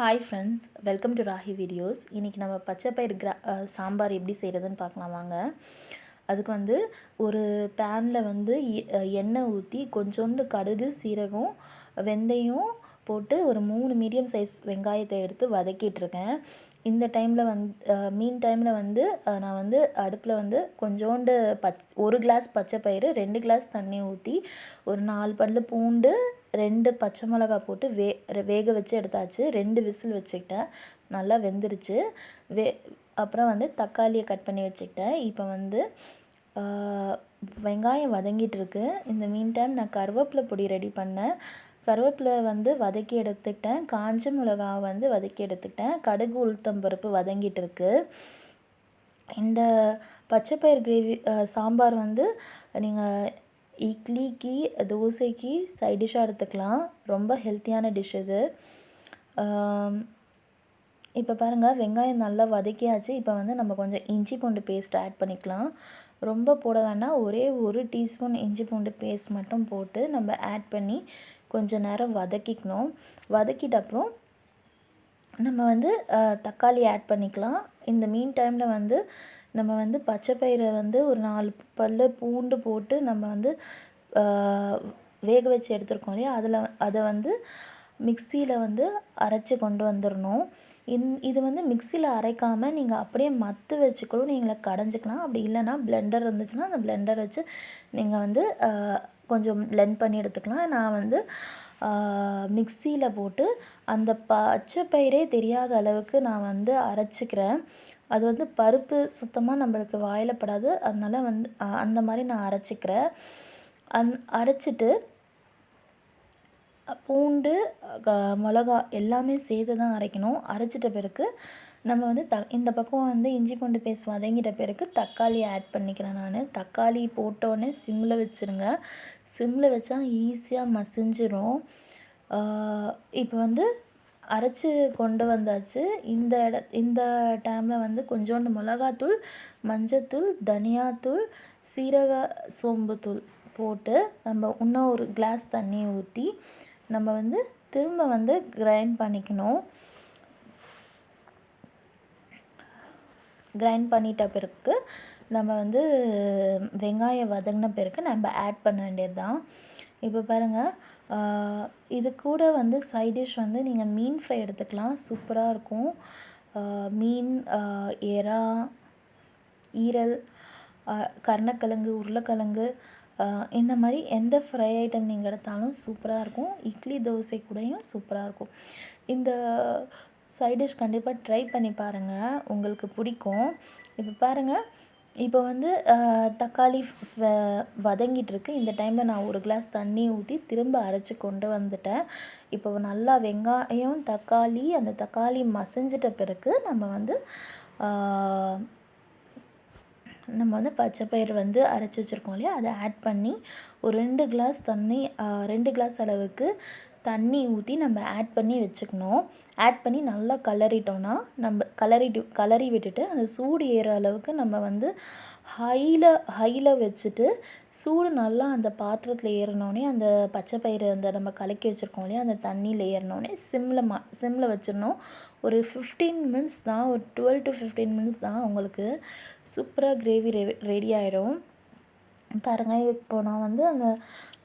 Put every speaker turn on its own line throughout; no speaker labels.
Hi friends, welcome to Rahi videos. இன்றைக்கி நம்ம பச்சைப்பயிறு சாம்பார் எப்படி செய்கிறதுன்னு பார்க்கலாம் வாங்க. அதுக்கு வந்து ஒரு பேனில் வந்து எண்ணெய் ஊற்றி கொஞ்சோண்டு கடுகு, சீரகம், வெந்தயம் போட்டு ஒரு 3 மீடியம் சைஸ் வெங்காயத்தை எடுத்து வதக்கிட்டுருக்கேன். இந்த டைமில் டைமில் வந்து நான் வந்து அடுப்பில் வந்து கொஞ்சோண்டு ஒரு கிளாஸ் பச்சைப்பயிறு 2 கிளாஸ் தண்ணி ஊற்றி ஒரு 4 பல்லு பூண்டு 2 பச்சை மிளகா போட்டு வேக வச்சு எடுத்தாச்சு. 2 விசில் வச்சுக்கிட்டேன். நல்லா வெந்துருச்சு. அப்புறம் வந்து தக்காளியை கட் பண்ணி வச்சுக்கிட்டேன். இப்போ வந்து வெங்காயம் வதங்கிட்டுருக்கு. இந்த டைம் நான் கருவேப்பிலை பொடி ரெடி பண்ணேன். கருவேப்பிலை வந்து வதக்கி எடுத்துக்கிட்டேன். காஞ்ச மிளகாவை வந்து வதக்கி எடுத்துக்கிட்டேன். கடுகு, உளுத்தம்பருப்பு வதங்கிட்டு இருக்கு. இந்த பச்சைப்பயிறு கிரேவி சாம்பார் வந்து நீங்கள் இட்லிக்கு, தோசைக்கு சைட் டிஷ்ஷாக எடுத்துக்கலாம். ரொம்ப ஹெல்த்தியான டிஷ் இது. இப்போ பாருங்கள், வெங்காயம் நல்லா வதக்கியாச்சு. இப்போ வந்து நம்ம கொஞ்சம் இஞ்சி பூண்டு பேஸ்ட் ஆட் பண்ணிக்கலாம். ரொம்ப போட வேண்டாம். ஒரே 1 டீஸ்பூன் இஞ்சி பூண்டு பேஸ்ட் மட்டும் போட்டு நம்ம ஆட் பண்ணி கொஞ்சம் நேரம் வதக்கிக்கணும். வதக்கிட்ட அப்புறம் நம்ம வந்து தக்காளி ஆட் பண்ணிக்கலாம். இந்த டைமில் வந்து நம்ம வந்து பச்சைப்பயிரை வந்து ஒரு 4 பல்லு பூண்டு போட்டு நம்ம வந்து வேக வச்சு எடுத்துருக்கோம் இல்லையா, அதை வந்து மிக்சியில் வந்து அரைச்சி கொண்டு வந்துடணும். இது வந்து மிக்சியில் அரைக்காமல் நீங்கள் அப்படியே மத்து வச்சுக்கூட நீங்கள் கடைஞ்சிக்கலாம். அப்படி இல்லைன்னா பிளெண்டர் இருந்துச்சுன்னா அந்த பிளெண்டர் வச்சு நீங்கள் வந்து கொஞ்சம் பிளெண்ட் பண்ணி எடுத்துக்கலாம். நான் வந்து மிக்சியில் போட்டு அந்த பச்சைப்பயிரே தெரியாத அளவுக்கு நான் வந்து அரைச்சிக்கிறேன். அது வந்து பருப்பு சுத்தமாக நம்மளுக்கு வாயில் படாது. அதனால் வந்து அந்த மாதிரி நான் அரைச்சிக்கிறேன். அரைச்சிட்டு பூண்டு, மிளகா எல்லாமே சேர்த்து தான் அரைக்கணும். அரைச்சிட்ட பிறகு நம்ம வந்து இந்த பக்கம் வந்து இஞ்சி பூண்டு பேஸ்ட் வதங்கிட்ட பிறகு தக்காளி ஆட் பண்ணிக்கிறேன் நான். தக்காளி போட்டோடனே சிம்மில் வச்சுருங்க. சிம்மில் வச்சா ஈஸியாக மசிஞ்சிரும். இப்போ வந்து அரைச்சி கொண்டு வந்தாச்சு. இந்த டைமில் வந்து கொஞ்சோண்டு மிளகாத்தூள், மஞ்சத்தூள், தனியாத்தூள், சீரக சோம்புத்தூள் போட்டு நம்ம இன்னும் ஒரு கிளாஸ் தண்ணி ஊற்றி நம்ம வந்து திரும்ப வந்து கிரைண்ட் பண்ணிக்கணும். கிரைண்ட் பண்ணிட்ட பிறகு நம்ம வந்து வெங்காயம் வதங்கின பிறகு நம்ம ஆட் பண்ண வேண்டியது தான். இப்போ பாருங்கள், இது கூட வந்து சைட் டிஷ் வந்து நீங்கள் மீன் ஃப்ரை எடுத்துக்கலாம். சூப்பராக இருக்கும். மீன், எறா, ஈரல், கருணக்கிழங்கு, உருளைக்கிழங்கு, இந்த மாதிரி எந்த ஃப்ரை ஐட்டம் நீங்கள் எடுத்தாலும் சூப்பராக இருக்கும். இட்லி, தோசை கூடயும் சூப்பராக இருக்கும். இந்த சைட் டிஷ் கண்டிப்பாக ட்ரை பண்ணி பாருங்கள், உங்களுக்கு பிடிக்கும். இப்போ பாருங்கள், இப்போ வந்து தக்காளி வதங்கிட்டுருக்கு. இந்த டைமில் நான் ஒரு கிளாஸ் தண்ணி ஊற்றி திரும்ப அரைச்சி கொண்டு வந்துட்டேன். இப்போ நல்லா வெங்காயம், தக்காளி, அந்த தக்காளி மசிஞ்சிட்ட பிறகு நம்ம வந்து பச்சைப்பயிறு வந்து அரைச்சி வச்சுருக்கோம் இல்லையா, அதை ஆட் பண்ணி ஒரு 2 கிளாஸ் அளவுக்கு தண்ணி ஊற்றி நம்ம ஆட் பண்ணி வச்சுக்கணும். ஆட் பண்ணி நல்லா கிளறிட்டோன்னா நம்ம கிளறி விட்டுட்டு அந்த சூடு ஏற அளவுக்கு நம்ம வந்து ஹையில் வச்சுட்டு சூடு நல்லா அந்த பாத்திரத்தில் ஏறினோடனே அந்த பச்சைப்பயிறு அந்த நம்ம கலக்கி வச்சுருக்கோம் இல்லையா, அந்த தண்ணியில் ஏறினோடனே சிம்மில் வச்சிடணும். ஒரு 15 மினிட்ஸ் தான், ஒரு 12 to 15 மினிட்ஸ் தான் உங்களுக்கு சூப்பராக கிரேவி ரெடி ஆகிடும். பாருங்கள், இப்போ நான் வந்து அந்த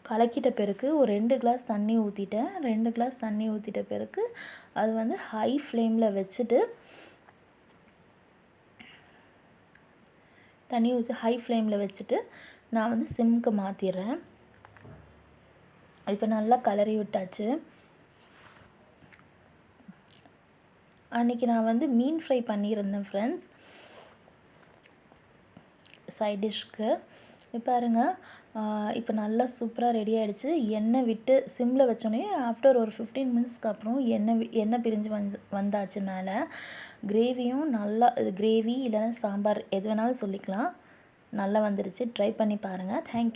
கலக்கிட்ட பிறகு ஒரு 2 கிளாஸ் தண்ணி ஊற்றிட்டேன். 2 கிளாஸ் தண்ணி ஊற்றிட்ட பிறகு அது வந்து ஹை ஃப்ளேமில் வச்சுட்டு நான் வந்து சிம்க்கு மாற்றிடுறேன். இப்போ நல்லா கிளறி விட்டாச்சு. அன்றைக்கி நான் வந்து மீன் ஃப்ரை பண்ணியிருந்தேன் ஃப்ரெண்ட்ஸ், சைட் டிஷ்க்கு. பாருங்கள், இப்போ நல்லா சூப்பராக ரெடி ஆகிடுச்சு. எண்ணெய் விட்டு சிம்மில் வச்சோடனே ஆஃப்டர் ஒரு 15 மினிட்ஸ்க்கு அப்புறம் எண்ணெய் பிரிஞ்சு வந்தாச்சு மேலே. கிரேவியும் நல்லா, கிரேவி இல்லைன்னா சாம்பார் எது வேணாலும் சொல்லிக்கலாம், நல்லா வந்துடுச்சு. ட்ரை பண்ணி பாருங்கள். தேங்க்யூ.